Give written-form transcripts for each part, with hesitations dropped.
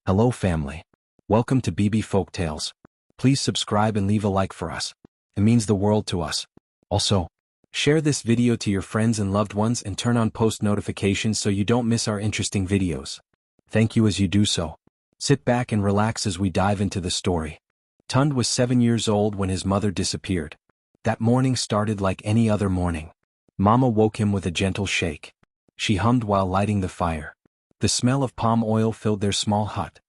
Hello family. Welcome to BB Folktales. Please subscribe and leave a like for us. It means the world to us. Also, share this video to your friends and loved ones and turn on post notifications so you don't miss our interesting videos. Thank you as you do so. Sit back and relax as we dive into the story. Tunde was 7 years old when his mother disappeared. That morning started like any other morning. Mama woke him with a gentle shake. She hummed while lighting the fire. The smell of palm oil filled their small hut.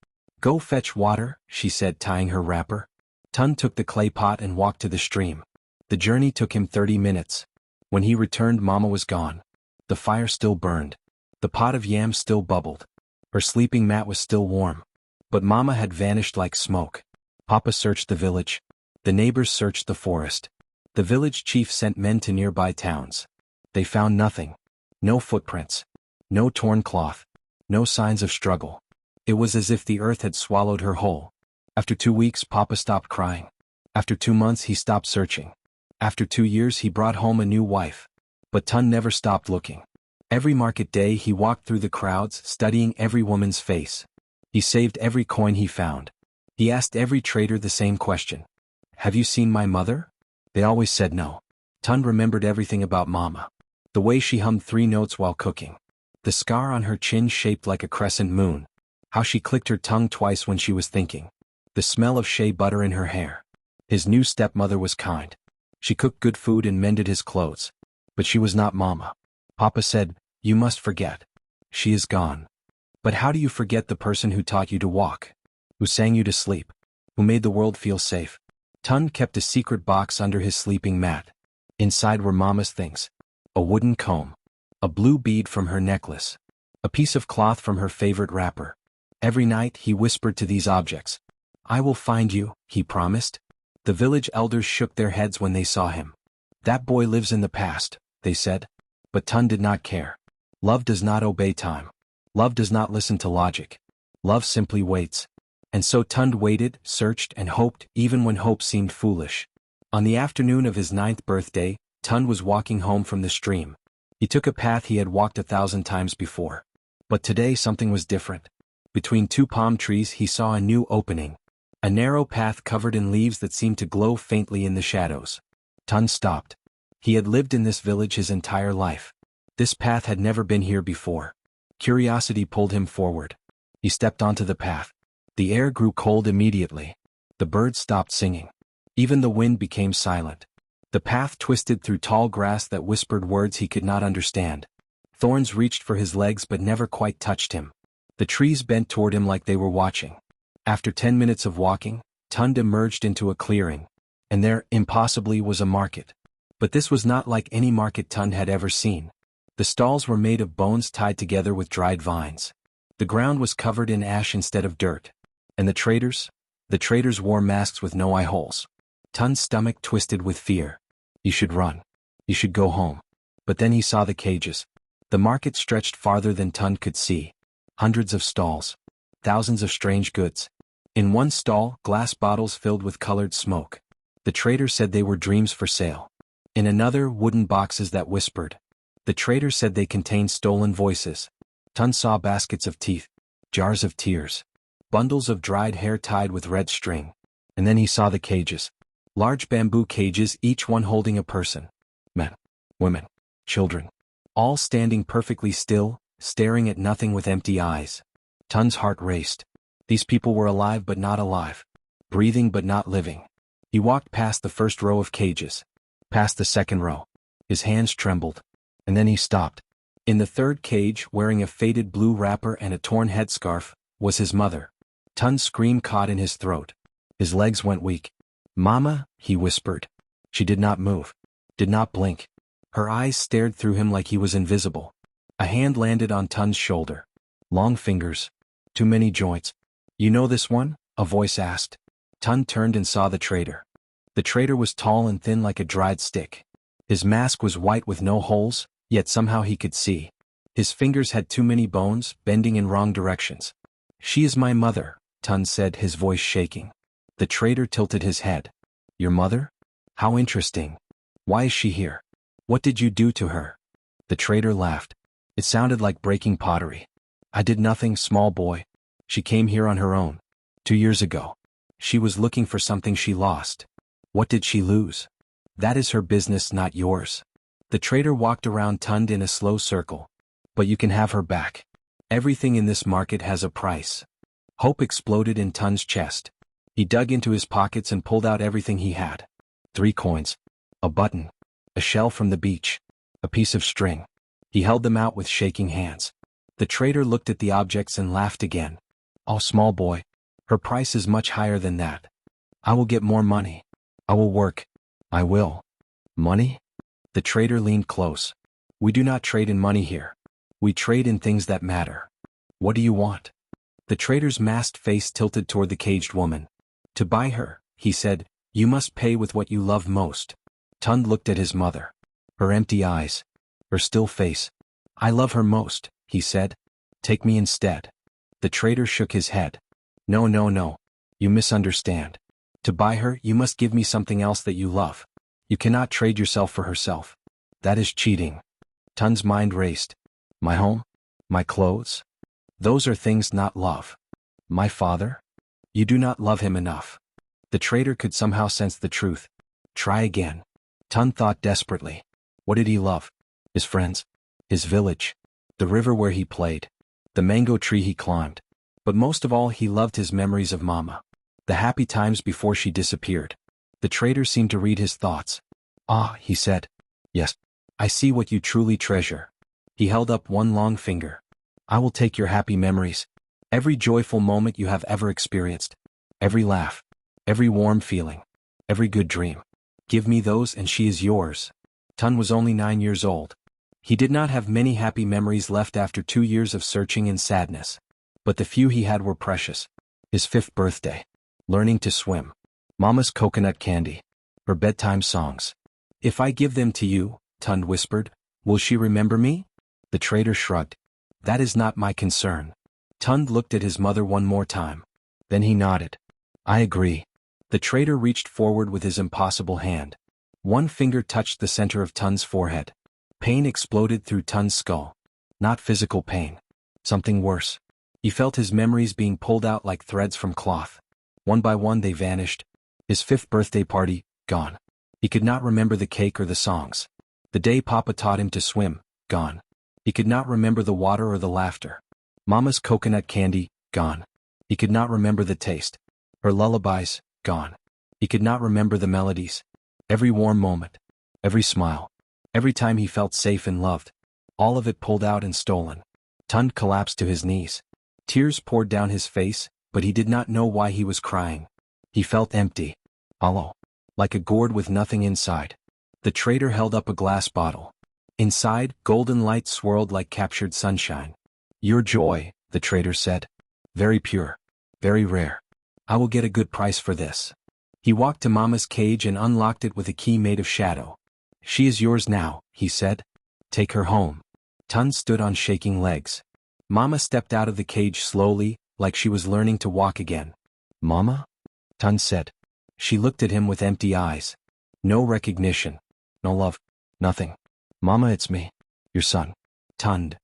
"Go fetch water," she said, tying her wrapper. Tunde took the clay pot and walked to the stream. The journey took him 30 minutes. When he returned, Mama was gone. The fire still burned. The pot of yams still bubbled. Her sleeping mat was still warm. But Mama had vanished like smoke. Papa searched the village. The neighbors searched the forest. The village chief sent men to nearby towns. They found nothing. No footprints. No torn cloth. No signs of struggle. It was as if the earth had swallowed her whole. After 2 weeks, Papa stopped crying. After 2 months, he stopped searching. After 2 years, he brought home a new wife. But Tunde never stopped looking. Every market day, he walked through the crowds, studying every woman's face. He saved every coin he found. He asked every trader the same question. "Have you seen my mother?" They always said no. Tunde remembered everything about Mama. The way she hummed 3 notes while cooking. The scar on her chin shaped like a crescent moon. How she clicked her tongue twice when she was thinking. The smell of shea butter in her hair. His new stepmother was kind. She cooked good food and mended his clothes. But she was not Mama. Papa said, "You must forget. She is gone." But how do you forget the person who taught you to walk? Who sang you to sleep? Who made the world feel safe? Tunde kept a secret box under his sleeping mat. Inside were Mama's things. A wooden comb. A blue bead from her necklace. A piece of cloth from her favorite wrapper. Every night he whispered to these objects. "I will find you," he promised. The village elders shook their heads when they saw him. "That boy lives in the past," they said. But Tunde did not care. Love does not obey time. Love does not listen to logic. Love simply waits. And so Tunde waited, searched, and hoped, even when hope seemed foolish. On the afternoon of his 9th birthday, Tunde was walking home from the stream. He took a path he had walked 1,000 times before. But today something was different. Between 2 palm trees he saw a new opening. A narrow path covered in leaves that seemed to glow faintly in the shadows. Tunde stopped. He had lived in this village his entire life. This path had never been here before. Curiosity pulled him forward. He stepped onto the path. The air grew cold immediately. The birds stopped singing. Even the wind became silent. The path twisted through tall grass that whispered words he could not understand. Thorns reached for his legs but never quite touched him. The trees bent toward him like they were watching. After 10 minutes of walking, Tunde emerged into a clearing. And there, impossibly, was a market. But this was not like any market Tunde had ever seen. The stalls were made of bones tied together with dried vines. The ground was covered in ash instead of dirt. And the traders wore masks with no eye holes. Tunde's stomach twisted with fear. He should run. He should go home. But then he saw the cages. The market stretched farther than Tunde could see. Hundreds of stalls. Thousands of strange goods. In one stall, glass bottles filled with colored smoke. The trader said they were dreams for sale. In another, wooden boxes that whispered. The trader said they contained stolen voices. Tunde saw baskets of teeth. Jars of tears. Bundles of dried hair tied with red string. And then he saw the cages. Large bamboo cages, each one holding a person. Men, women, children. All standing perfectly still, staring at nothing with empty eyes. Tunde's heart raced. These people were alive but not alive. Breathing but not living. He walked past the first row of cages. Past the second row. His hands trembled. And then he stopped. In the third cage, wearing a faded blue wrapper and a torn headscarf, was his mother. Tunde's scream caught in his throat. His legs went weak. "Mama," he whispered. She did not move. Did not blink. Her eyes stared through him like he was invisible. A hand landed on Tunde's shoulder. Long fingers. Too many joints. "You know this one?" a voice asked. Tunde turned and saw the trader. The trader was tall and thin like a dried stick. His mask was white with no holes, yet somehow he could see. His fingers had too many bones, bending in wrong directions. "She is my mother," Tunde said, his voice shaking. The trader tilted his head. "Your mother? How interesting. Why is she here? What did you do to her?" The trader laughed. It sounded like breaking pottery. "I did nothing, small boy. She came here on her own. 2 years ago. She was looking for something she lost. What did she lose? That is her business, not yours. The trader walked around Tunde in a slow circle. But you can have her back. Everything in this market has a price. Hope exploded in Tunde's chest. He dug into his pockets and pulled out everything he had. 3 coins. A button. A shell from the beach. A piece of string. He held them out with shaking hands. The trader looked at the objects and laughed again. Oh, small boy. Her price is much higher than that. I will get more money. I will work. I will. Money? The trader leaned close. We do not trade in money here. We trade in things that matter. What do you want? The trader's masked face tilted toward the caged woman. To buy her, he said, you must pay with what you love most. Tunde looked at his mother. Her empty eyes. Her still face. I love her most, he said. Take me instead. The trader shook his head. No, no, no. You misunderstand. To buy her, you must give me something else that you love. You cannot trade yourself for herself. That is cheating. Tunde's mind raced. My home? My clothes? Those are things not love. My father? You do not love him enough. The trader could somehow sense the truth. Try again. Tunde thought desperately. What did he love? His friends? His village? The river where he played? The mango tree he climbed? But most of all he loved his memories of Mama. The happy times before she disappeared. The trader seemed to read his thoughts. Ah, he said. Yes. I see what you truly treasure. He held up one long finger. I will take your happy memories. Every joyful moment you have ever experienced. Every laugh. Every warm feeling. Every good dream. Give me those and she is yours. Tunde was only 9 years old. He did not have many happy memories left after 2 years of searching and sadness. But the few he had were precious. His 5th birthday. Learning to swim. Mama's coconut candy. Her bedtime songs. If I give them to you, Tunde whispered, will she remember me? The trader shrugged. That is not my concern. Tunde looked at his mother one more time. Then he nodded. I agree. The trader reached forward with his impossible hand. One finger touched the center of Tunde's forehead. Pain exploded through Tunde's skull. Not physical pain. Something worse. He felt his memories being pulled out like threads from cloth. One by one they vanished. His 5th birthday party, gone. He could not remember the cake or the songs. The day Papa taught him to swim, gone. He could not remember the water or the laughter. Mama's coconut candy, gone. He could not remember the taste. Her lullabies, gone. He could not remember the melodies. Every warm moment. Every smile. Every time he felt safe and loved. All of it pulled out and stolen. Tunde collapsed to his knees. Tears poured down his face, but he did not know why he was crying. He felt empty. Hollow. Like a gourd with nothing inside. The trader held up a glass bottle. Inside, golden light swirled like captured sunshine. Your joy, the trader said. Very pure. Very rare. I will get a good price for this. He walked to Mama's cage and unlocked it with a key made of shadow. She is yours now, he said. Take her home. Tunde stood on shaking legs. Mama stepped out of the cage slowly, like she was learning to walk again. Mama? Tunde said. She looked at him with empty eyes. No recognition. No love. Nothing. Mama, it's me. Your son. Tunde.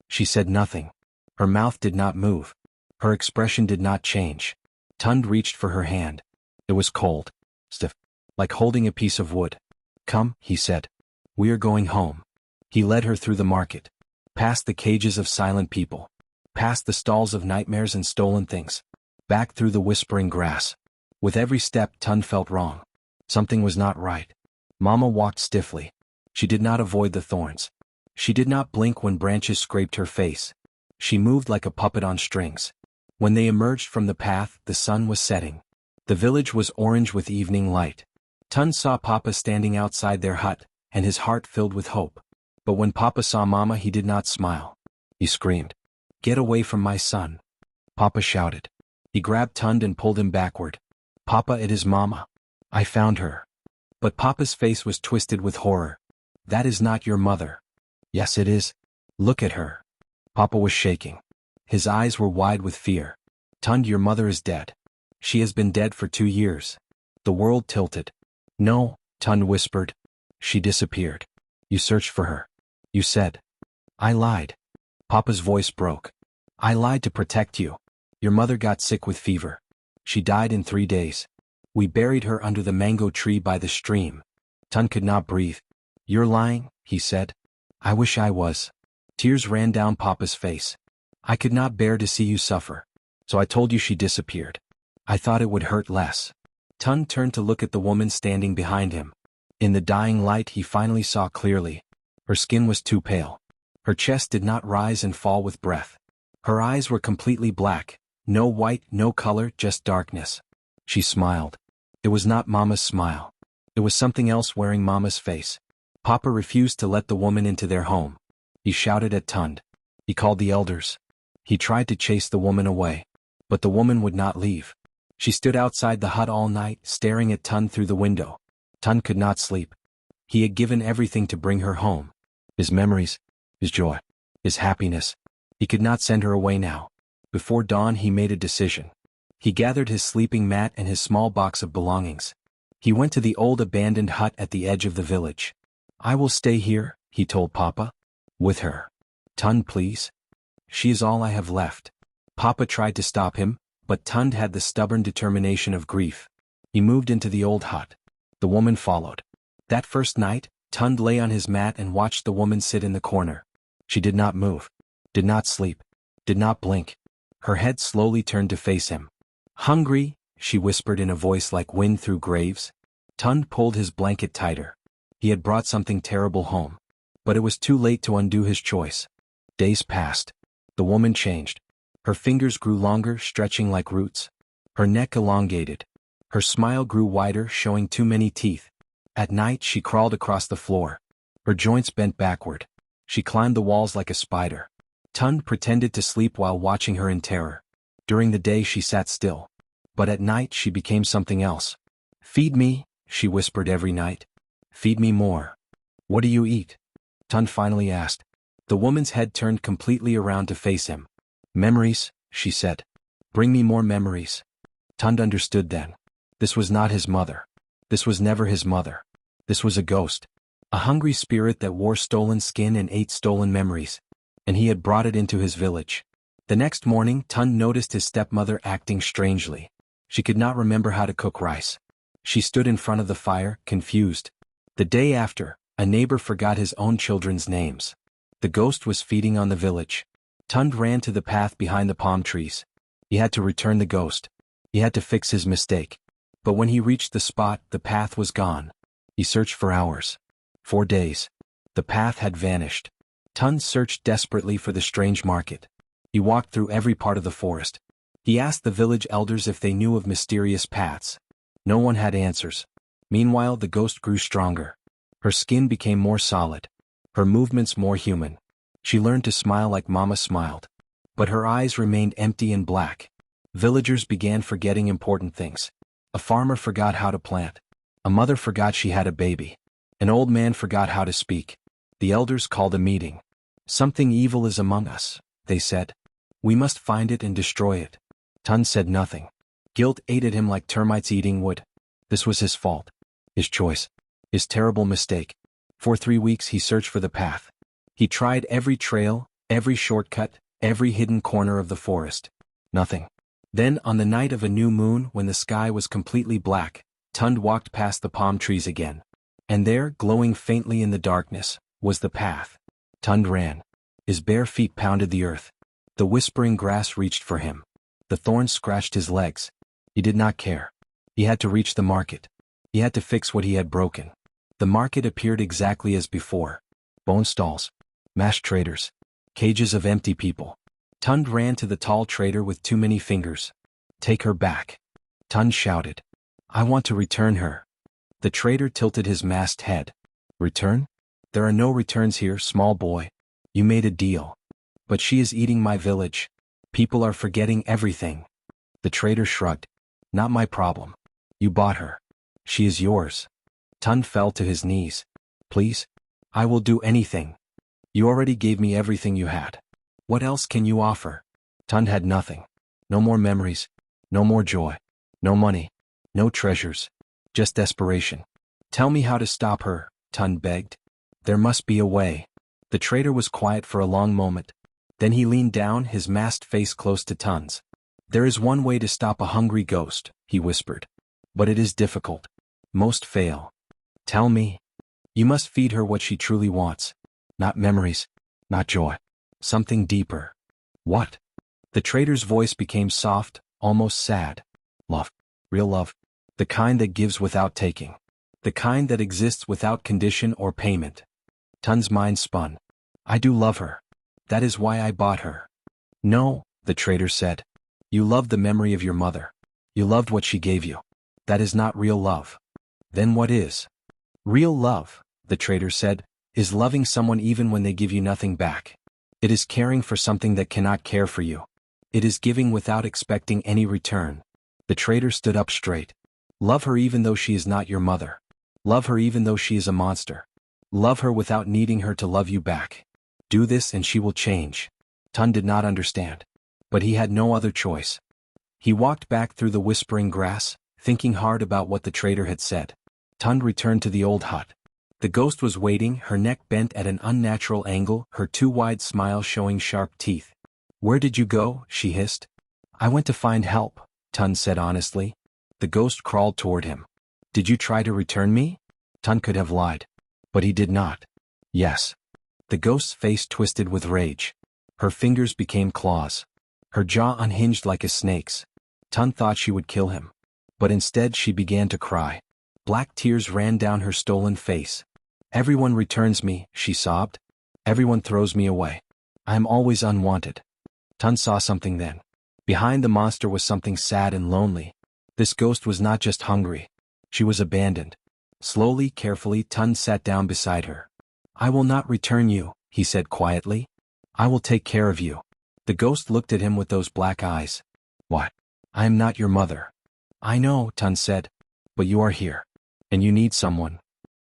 She said nothing. Her mouth did not move. Her expression did not change. Tunde reached for her hand. It was cold. Stiff. Like holding a piece of wood. Come, he said. We are going home. He led her through the market. Past the cages of silent people. Past the stalls of nightmares and stolen things. Back through the whispering grass. With every step Tunde felt wrong. Something was not right. Mama walked stiffly. She did not avoid the thorns. She did not blink when branches scraped her face. She moved like a puppet on strings. When they emerged from the path, the sun was setting. The village was orange with evening light. Tunde saw Papa standing outside their hut, and his heart filled with hope. But when Papa saw Mama, he did not smile. He screamed, "Get away from my son!" Papa shouted. He grabbed Tunde and pulled him backward. "Papa, it is Mama. I found her." But Papa's face was twisted with horror. "That is not your mother." "Yes, it is. Look at her." Papa was shaking. His eyes were wide with fear. "Tunde, your mother is dead. She has been dead for 2 years." The world tilted. "No," Tunde whispered. "She disappeared. You searched for her. You said." "I lied." Papa's voice broke. "I lied to protect you. Your mother got sick with fever. She died in 3 days. We buried her under the mango tree by the stream. Tunde could not breathe. You're lying, he said. I wish I was. Tears ran down Papa's face. I could not bear to see you suffer. So I told you she disappeared. I thought it would hurt less. Tunde turned to look at the woman standing behind him. In the dying light he finally saw clearly. Her skin was too pale. Her chest did not rise and fall with breath. Her eyes were completely black, no white, no color, just darkness. She smiled. It was not Mama's smile. It was something else wearing Mama's face. Papa refused to let the woman into their home. He shouted at Tunde. He called the elders. He tried to chase the woman away. But the woman would not leave. She stood outside the hut all night, staring at Tunde through the window. Tunde could not sleep. He had given everything to bring her home. His memories, his joy, his happiness. He could not send her away now. Before dawn he made a decision. He gathered his sleeping mat and his small box of belongings. He went to the old abandoned hut at the edge of the village. I will stay here, he told Papa. With her. Tunde, please. She is all I have left. Papa tried to stop him, but Tunde had the stubborn determination of grief. He moved into the old hut. The woman followed. That first night, Tunde lay on his mat and watched the woman sit in the corner. She did not move, did not sleep, did not blink. Her head slowly turned to face him. Hungry, she whispered in a voice like wind through graves. Tunde pulled his blanket tighter. He had brought something terrible home. But it was too late to undo his choice. Days passed. The woman changed. Her fingers grew longer, stretching like roots. Her neck elongated. Her smile grew wider, showing too many teeth. At night she crawled across the floor. Her joints bent backward. She climbed the walls like a spider. Tunde pretended to sleep while watching her in terror. During the day she sat still. But at night she became something else. Feed me, she whispered every night. Feed me more. What do you eat? Tunde finally asked. The woman's head turned completely around to face him. Memories, she said. Bring me more memories. Tunde understood then. This was not his mother. This was never his mother. This was a ghost. A hungry spirit that wore stolen skin and ate stolen memories. And he had brought it into his village. The next morning, Tunde noticed his stepmother acting strangely. She could not remember how to cook rice. She stood in front of the fire, confused. The day after, a neighbor forgot his own children's names. The ghost was feeding on the village. Tunde ran to the path behind the palm trees. He had to return the ghost. He had to fix his mistake. But when he reached the spot, the path was gone. He searched for hours. 4 days. The path had vanished. Tunde searched desperately for the strange market. He walked through every part of the forest. He asked the village elders if they knew of mysterious paths. No one had answers. Meanwhile, the ghost grew stronger. Her skin became more solid. Her movements more human. She learned to smile like Mama smiled. But her eyes remained empty and black. Villagers began forgetting important things. A farmer forgot how to plant. A mother forgot she had a baby. An old man forgot how to speak. The elders called a meeting. Something evil is among us, they said. We must find it and destroy it. Tunde said nothing. Guilt ate at him like termites eating wood. This was his fault. His choice. His terrible mistake. For 3 weeks he searched for the path. He tried every trail, every shortcut, every hidden corner of the forest. Nothing. Then, on the night of a new moon, when the sky was completely black, Tunde walked past the palm trees again. And there, glowing faintly in the darkness, was the path. Tunde ran. His bare feet pounded the earth. The whispering grass reached for him. The thorns scratched his legs. He did not care. He had to reach the market. He had to fix what he had broken. The market appeared exactly as before. Bone stalls. Mashed traders. Cages of empty people. Tunde ran to the tall trader with too many fingers. Take her back. Tunde shouted. I want to return her. The trader tilted his masked head. Return? There are no returns here, small boy. You made a deal. But she is eating my village. People are forgetting everything. The trader shrugged. Not my problem. You bought her. She is yours. Tunde fell to his knees. Please? I will do anything. You already gave me everything you had. What else can you offer? Tunde had nothing. No more memories. No more joy. No money. No treasures. Just desperation. Tell me how to stop her, Tunde begged. There must be a way. The trader was quiet for a long moment. Then he leaned down, his masked face close to Tunde's. There is one way to stop a hungry ghost, he whispered. But it is difficult. Most fail. Tell me. You must feed her what she truly wants. Not memories. Not joy. Something deeper. What? The trader's voice became soft, almost sad. Love. Real love. The kind that gives without taking. The kind that exists without condition or payment. Tun's mind spun. I do love her. That is why I bought her. No, the trader said. You loved the memory of your mother. You loved what she gave you. That is not real love. Then what is? Real love, the trader said, is loving someone even when they give you nothing back. It is caring for something that cannot care for you. It is giving without expecting any return. The trader stood up straight. Love her even though she is not your mother. Love her even though she is a monster. Love her without needing her to love you back. Do this and she will change. Tun did not understand. But he had no other choice. He walked back through the whispering grass, thinking hard about what the trader had said. Tun returned to the old hut. The ghost was waiting, her neck bent at an unnatural angle, her too wide smile showing sharp teeth. Where did you go? She hissed. I went to find help, Tun said honestly. The ghost crawled toward him. Did you try to return me? Tun could have lied. But he did not. Yes. The ghost's face twisted with rage. Her fingers became claws. Her jaw unhinged like a snake's. Tun thought she would kill him. But instead she began to cry. Black tears ran down her stolen face. Everyone returns me, she sobbed. Everyone throws me away. I am always unwanted. Tun saw something then. Behind the monster was something sad and lonely. This ghost was not just hungry. She was abandoned. Slowly, carefully, Tun sat down beside her. I will not return you, he said quietly. I will take care of you. The ghost looked at him with those black eyes. What? I am not your mother. I know, Tun said. But you are here. And you need someone.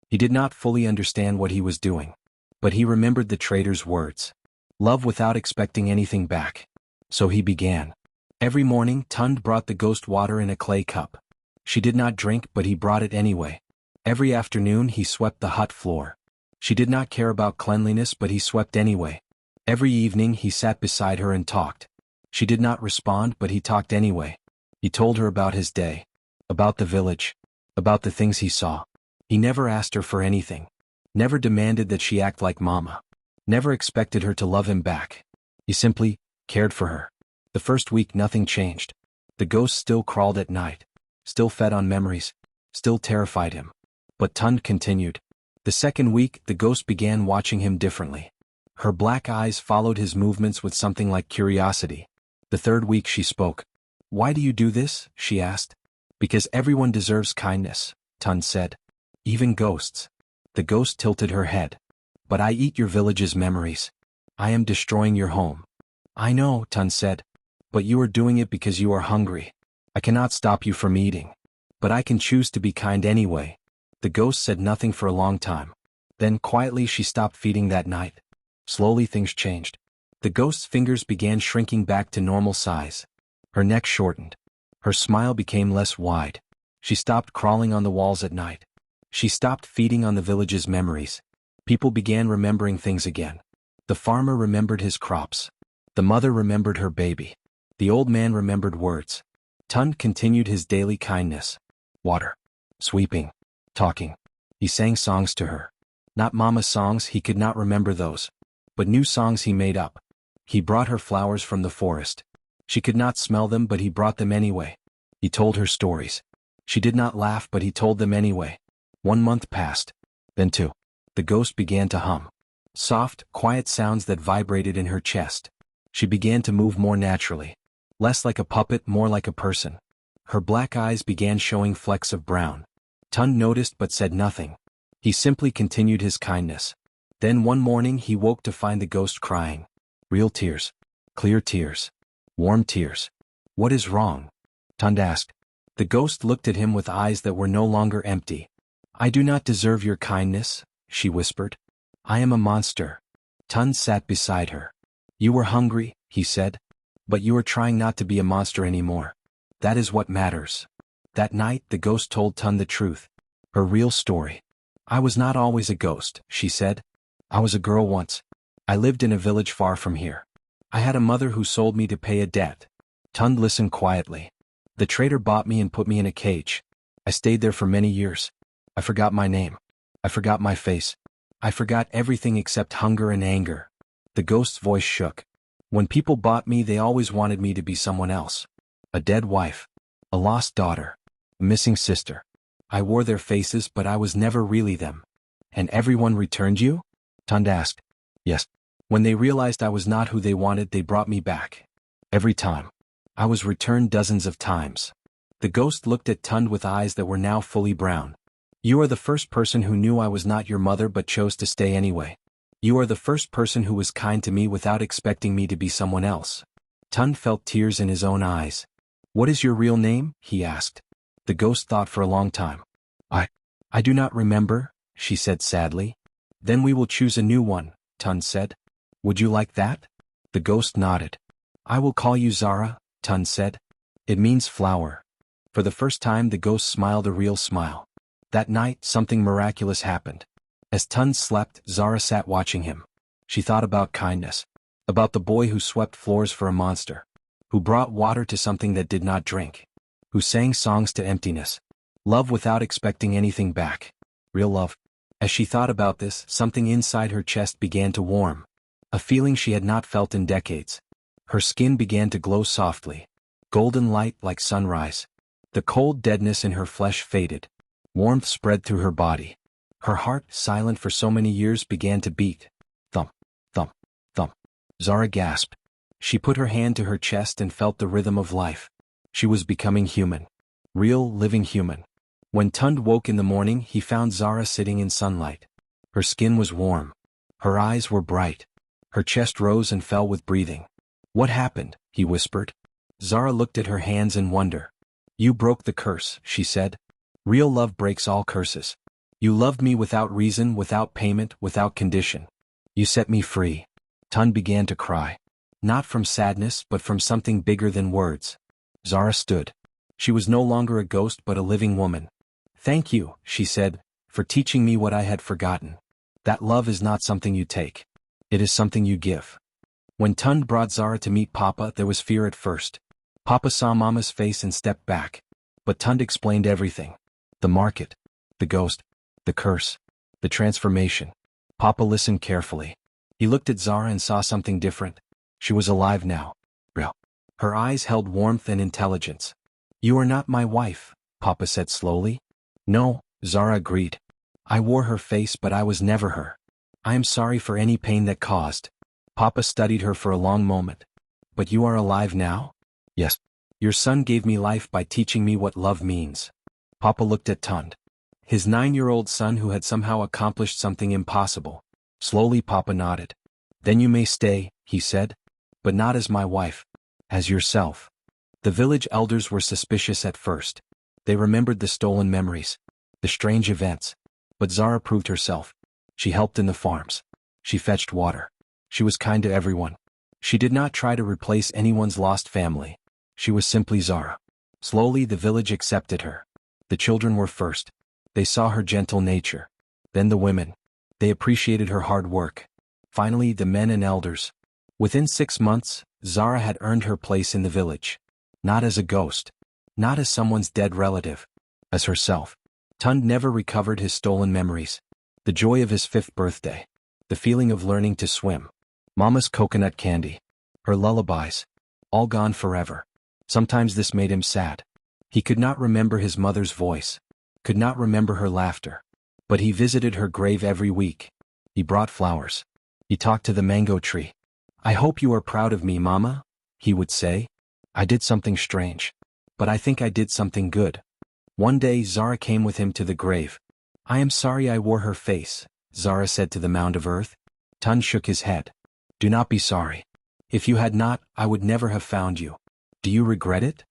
He did not fully understand what he was doing. But he remembered the trader's words. Love without expecting anything back. So he began. Every morning, Tun brought the ghost water in a clay cup. She did not drink, but he brought it anyway. Every afternoon, he swept the hut floor. She did not care about cleanliness, but he swept anyway. Every evening, he sat beside her and talked. She did not respond, but he talked anyway. He told her about his day. About the village. About the things he saw. He never asked her for anything. Never demanded that she act like mama. Never expected her to love him back. He simply cared for her. The first week nothing changed. The ghost still crawled at night. Still fed on memories. Still terrified him. But Tun continued. The second week, the ghost began watching him differently. Her black eyes followed his movements with something like curiosity. The third week she spoke. Why do you do this? She asked. Because everyone deserves kindness, Tun said. Even ghosts. The ghost tilted her head. But I eat your village's memories. I am destroying your home. I know, Tun said. But you are doing it because you are hungry. I cannot stop you from eating. But I can choose to be kind anyway. The ghost said nothing for a long time. Then quietly she stopped feeding that night. Slowly things changed. The ghost's fingers began shrinking back to normal size. Her neck shortened. Her smile became less wide. She stopped crawling on the walls at night. She stopped feeding on the village's memories. People began remembering things again. The farmer remembered his crops. The mother remembered her baby. The old man remembered words. Tun continued his daily kindness. Water. Sweeping. Talking. He sang songs to her. Not mama's songs, he could not remember those. But new songs he made up. He brought her flowers from the forest. She could not smell them, but he brought them anyway. He told her stories. She did not laugh, but he told them anyway. 1 month passed. Then 2. The ghost began to hum. Soft, quiet sounds that vibrated in her chest. She began to move more naturally. Less like a puppet, more like a person. Her black eyes began showing flecks of brown. Tun noticed but said nothing. He simply continued his kindness. Then one morning he woke to find the ghost crying. Real tears. Clear tears. Warm tears. What is wrong? Tun asked. The ghost looked at him with eyes that were no longer empty. I do not deserve your kindness, she whispered. I am a monster. Tun sat beside her. You were hungry, he said. But you are trying not to be a monster anymore. That is what matters. That night the ghost told Tun the truth. Her real story. I was not always a ghost, she said. I was a girl once. I lived in a village far from here. I had a mother who sold me to pay a debt. Tunde listened quietly. The trader bought me and put me in a cage. I stayed there for many years. I forgot my name. I forgot my face. I forgot everything except hunger and anger. The ghost's voice shook. When people bought me, they always wanted me to be someone else. A dead wife. A lost daughter. A missing sister. I wore their faces, but I was never really them. And everyone returned you? Tunde asked. Yes. When they realized I was not who they wanted, they brought me back. Every time. I was returned dozens of times. The ghost looked at Tunde with eyes that were now fully brown. You are the first person who knew I was not your mother but chose to stay anyway. You are the first person who was kind to me without expecting me to be someone else. Tunde felt tears in his own eyes. What is your real name? He asked. The ghost thought for a long time. I do not remember, she said sadly. Then we will choose a new one, Tunde said. Would you like that? The ghost nodded. I will call you Zara, Tunde said. It means flower. For the first time the ghost smiled a real smile. That night something miraculous happened. As Tunde slept, Zara sat watching him. She thought about kindness. About the boy who swept floors for a monster. Who brought water to something that did not drink. Who sang songs to emptiness. Love without expecting anything back. Real love. As she thought about this, something inside her chest began to warm. A feeling she had not felt in decades. Her skin began to glow softly. Golden light like sunrise. The cold deadness in her flesh faded. Warmth spread through her body. Her heart, silent for so many years, began to beat. Thump, thump, thump. Zara gasped. She put her hand to her chest and felt the rhythm of life. She was becoming human. Real, living human. When Tunde woke in the morning, he found Zara sitting in sunlight. Her skin was warm. Her eyes were bright. Her chest rose and fell with breathing. What happened? He whispered. Zara looked at her hands in wonder. You broke the curse, she said. Real love breaks all curses. You loved me without reason, without payment, without condition. You set me free. Tunde began to cry. Not from sadness, but from something bigger than words. Zara stood. She was no longer a ghost but a living woman. Thank you, she said, for teaching me what I had forgotten. That love is not something you take. It is something you give. When Tunde brought Zara to meet Papa, there was fear at first. Papa saw Mama's face and stepped back. But Tunde explained everything. The market. The ghost. The curse. The transformation. Papa listened carefully. He looked at Zara and saw something different. She was alive now. Real. Her eyes held warmth and intelligence. You are not my wife, Papa said slowly. No, Zara agreed. I wore her face but I was never her. I am sorry for any pain that caused. Papa studied her for a long moment. But you are alive now? Yes. Your son gave me life by teaching me what love means. Papa looked at Tunde. His 9-year-old son who had somehow accomplished something impossible. Slowly Papa nodded. Then you may stay, he said. But not as my wife. As yourself. The village elders were suspicious at first. They remembered the stolen memories. The strange events. But Zara proved herself. She helped in the farms. She fetched water. She was kind to everyone. She did not try to replace anyone's lost family. She was simply Zara. Slowly the village accepted her. The children were first. They saw her gentle nature. Then the women. They appreciated her hard work. Finally the men and elders. Within 6 months, Zara had earned her place in the village. Not as a ghost. Not as someone's dead relative. As herself. Tunde never recovered his stolen memories. The joy of his 5th birthday. The feeling of learning to swim. Mama's coconut candy. Her lullabies. All gone forever. Sometimes this made him sad. He could not remember his mother's voice. Could not remember her laughter. But he visited her grave every week. He brought flowers. He talked to the mango tree. I hope you are proud of me, Mama, he would say. I did something strange. But I think I did something good. One day Zara came with him to the grave. I am sorry I wore her face, Zara said to the mound of earth. Tunde shook his head. Do not be sorry. If you had not, I would never have found you. Do you regret it?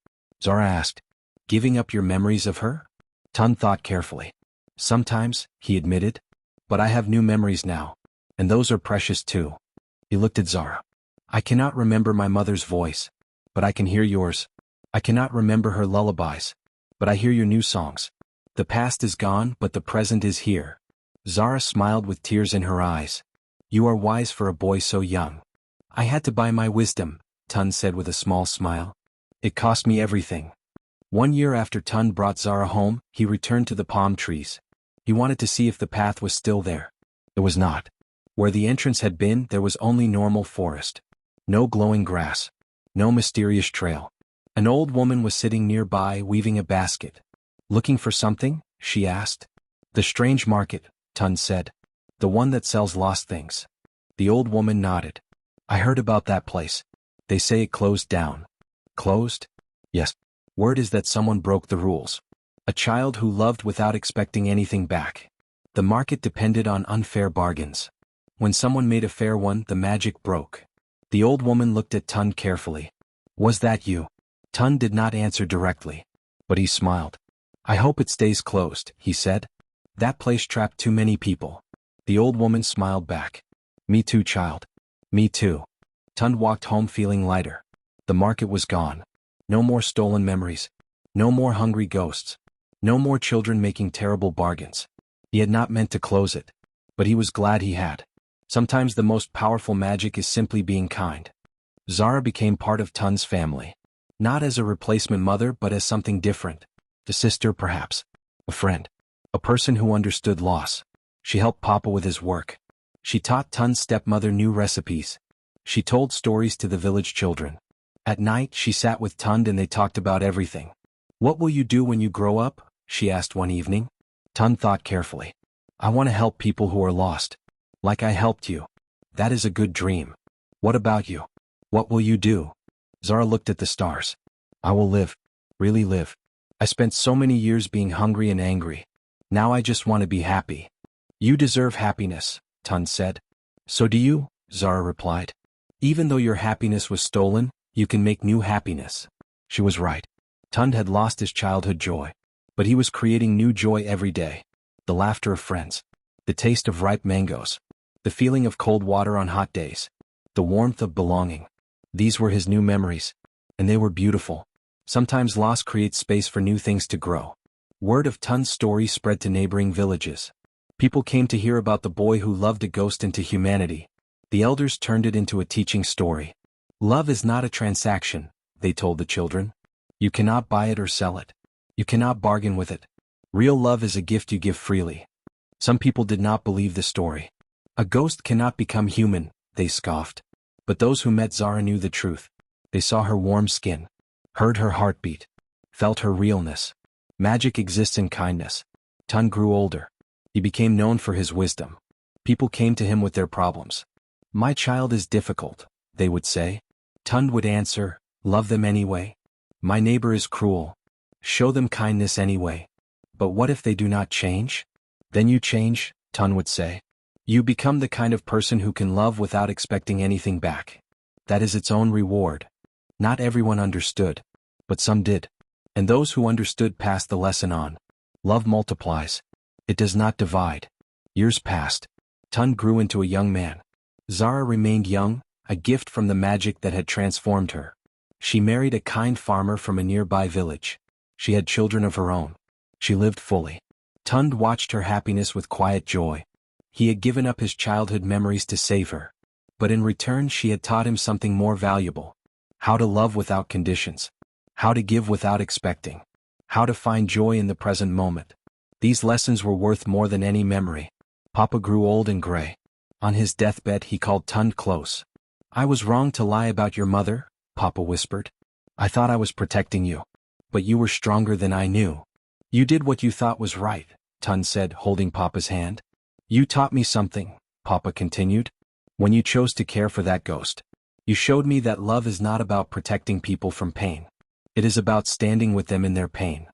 Zara asked. Giving up your memories of her? Tunde thought carefully. Sometimes, he admitted. But I have new memories now. And those are precious too. He looked at Zara. I cannot remember my mother's voice. But I can hear yours. I cannot remember her lullabies. But I hear your new songs. The past is gone, but the present is here. Zara smiled with tears in her eyes. You are wise for a boy so young. I had to buy my wisdom, Tunde said with a small smile. It cost me everything. 1 year after Tunde brought Zara home, he returned to the palm trees. He wanted to see if the path was still there. It was not. Where the entrance had been, there was only normal forest. No glowing grass. No mysterious trail. An old woman was sitting nearby, weaving a basket. Looking for something? She asked. The strange market, Tunde said. The one that sells lost things. The old woman nodded. I heard about that place. They say it closed down. Closed? Yes. Word is that someone broke the rules. A child who loved without expecting anything back. The market depended on unfair bargains. When someone made a fair one, the magic broke. The old woman looked at Tunde carefully. Was that you? Tunde did not answer directly. But he smiled. I hope it stays closed, he said. That place trapped too many people. The old woman smiled back. Me too, child. Me too. Tunde walked home feeling lighter. The market was gone. No more stolen memories. No more hungry ghosts. No more children making terrible bargains. He had not meant to close it. But he was glad he had. Sometimes the most powerful magic is simply being kind. Zara became part of Tunde's family. Not as a replacement mother, but as something different. A sister, perhaps. A friend. A person who understood loss. She helped Papa with his work. She taught Tunde's stepmother new recipes. She told stories to the village children. At night, she sat with Tunde and they talked about everything. What will you do when you grow up? She asked one evening. Tunde thought carefully. I want to help people who are lost. Like I helped you. That is a good dream. What about you? What will you do? Zara looked at the stars. I will live. Really live. I spent so many years being hungry and angry. Now I just want to be happy. You deserve happiness, Tunde said. So do you, Zara replied. Even though your happiness was stolen, you can make new happiness. She was right. Tunde had lost his childhood joy. But he was creating new joy every day. The laughter of friends. The taste of ripe mangoes. The feeling of cold water on hot days. The warmth of belonging. These were his new memories. And they were beautiful. Sometimes loss creates space for new things to grow. Word of Tunde's story spread to neighboring villages. People came to hear about the boy who loved a ghost into humanity. The elders turned it into a teaching story. Love is not a transaction, they told the children. You cannot buy it or sell it. You cannot bargain with it. Real love is a gift you give freely. Some people did not believe the story. A ghost cannot become human, they scoffed. But those who met Zara knew the truth. They saw her warm skin, heard her heartbeat, felt her realness. Magic exists in kindness. Tunde grew older. He became known for his wisdom. People came to him with their problems. My child is difficult, they would say. Tunde would answer, love them anyway. My neighbor is cruel. Show them kindness anyway. But what if they do not change? Then you change, Tunde would say. You become the kind of person who can love without expecting anything back. That is its own reward. Not everyone understood. But some did. And those who understood passed the lesson on. Love multiplies. It does not divide. Years passed. Tunde grew into a young man. Zara remained young, a gift from the magic that had transformed her. She married a kind farmer from a nearby village. She had children of her own. She lived fully. Tunde watched her happiness with quiet joy. He had given up his childhood memories to save her. But in return she had taught him something more valuable. How to love without conditions. How to give without expecting. How to find joy in the present moment. These lessons were worth more than any memory. Papa grew old and gray. On his deathbed he called Tunde close. I was wrong to lie about your mother, Papa whispered. I thought I was protecting you. But you were stronger than I knew. You did what you thought was right, Tunde said, holding Papa's hand. You taught me something, Papa continued. When you chose to care for that ghost. You showed me that love is not about protecting people from pain. It is about standing with them in their pain.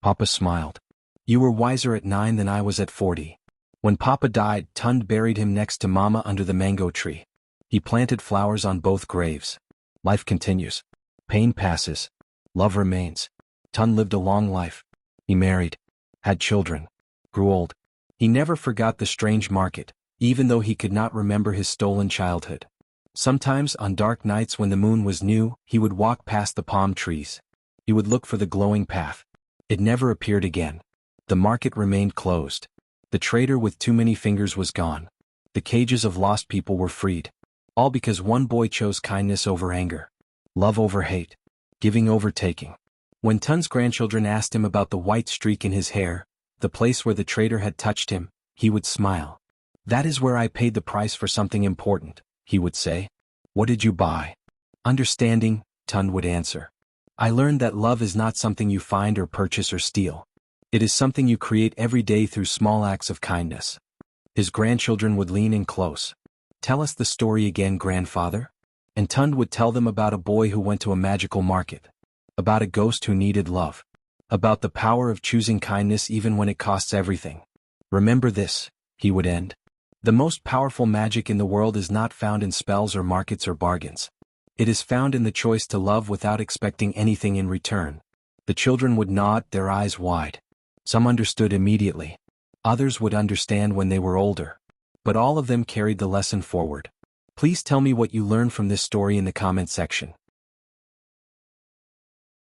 Papa smiled. You were wiser at 9 than I was at 40. When Papa died, Tunde buried him next to Mama under the mango tree. He planted flowers on both graves. Life continues. Pain passes. Love remains. Tunde lived a long life. He married. Had children. Grew old. He never forgot the strange market, even though he could not remember his stolen childhood. Sometimes, on dark nights when the moon was new, he would walk past the palm trees. He would look for the glowing path. It never appeared again. The market remained closed. The trader with too many fingers was gone. The cages of lost people were freed. All because one boy chose kindness over anger. Love over hate. giving over taking. When Tun's grandchildren asked him about the white streak in his hair, the place where the traitor had touched him, he would smile. That is where I paid the price for something important, he would say. What did you buy? Understanding, Tun would answer. I learned that love is not something you find or purchase or steal. It is something you create every day through small acts of kindness. His grandchildren would lean in close. Tell us the story again, grandfather. And Tund would tell them about a boy who went to a magical market. About a ghost who needed love. About the power of choosing kindness even when it costs everything. Remember this, he would end. The most powerful magic in the world is not found in spells or markets or bargains. It is found in the choice to love without expecting anything in return. The children would nod, their eyes wide. Some understood immediately. Others would understand when they were older. But all of them carried the lesson forward. Please tell me what you learned from this story in the comment section.